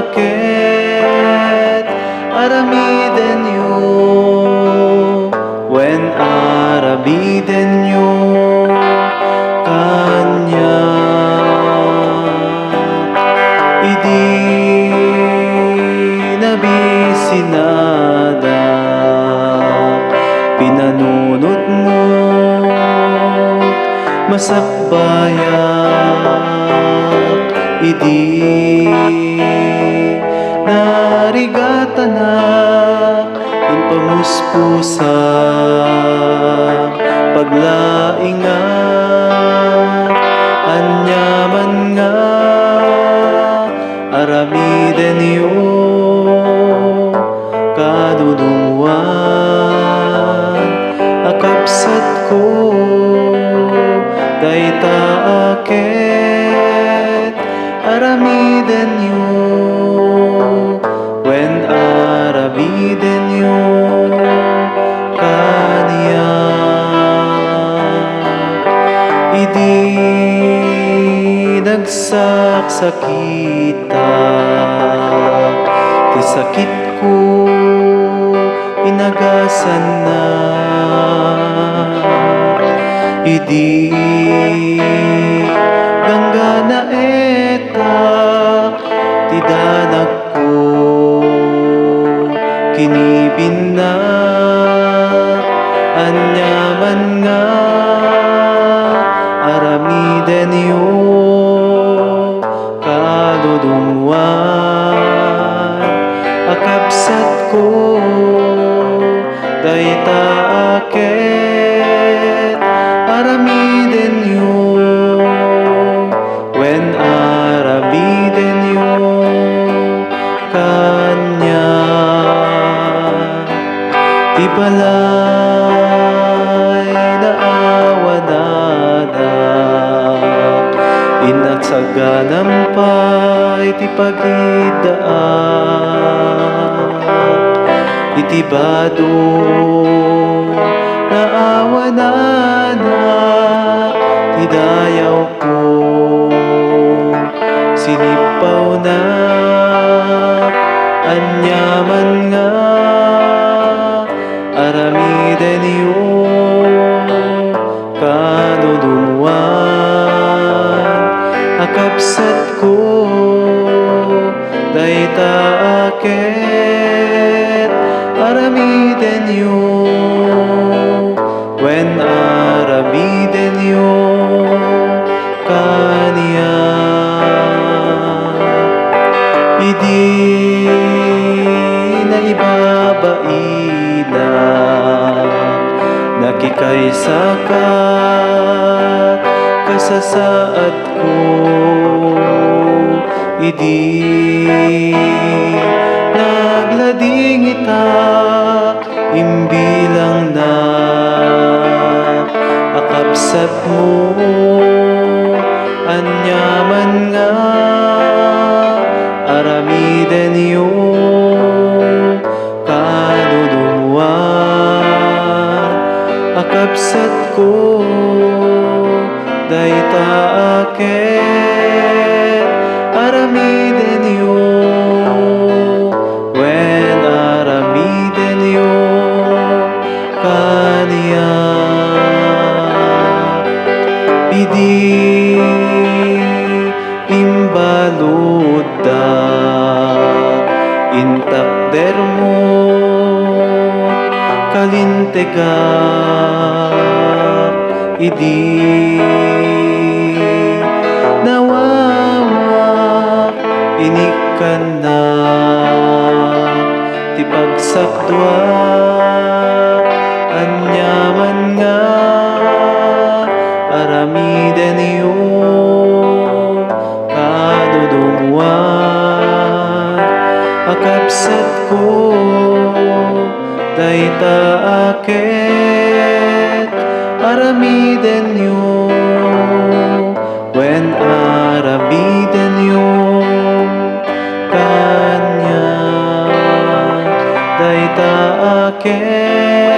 akit aramiden yo, when aramiden yo kanya. Idi nabisinada pinanunot mo masakbayak. Idi narigatanak in pamuspusa paglaingan anyaman nga aramiden yo kadudungan akapsat ko dayta akit aramiden yo, when aramiden yo kaniya. Idi nagsaksakita ti sakit ko inagasan na. Idi ganggana eta ti danak ko kinibin na anyaman nga aramiden yo kadudungan akapsat ko dayta akit aramiden yo, when aramiden yo kanya. Ti balay na awanada inagsaganampay ti pagidaan. Iti bado na awanada ti dayaw ko sinipaw na anyaman nga aramiden yo kadudungan akapsat ko dayta akit aramiden yo, when aramiden yo kaniya. Idi na ibabaina nakikaysa ka kasasaad ko. Idi naglading itak imbilang na akapsat mo anyaman nga aramiden yo kadudungan akapsat ko dayta akit aramiden yo, when aramiden yo kaniya. Idi imbaluda intakder mo kalintegak. Idi nawawak inikan na ti pagsakdwa anyaman nga aramiden yo kadudungan akapsat ko dayta akit aramiden yo, when aramiden yo kanya dayta akit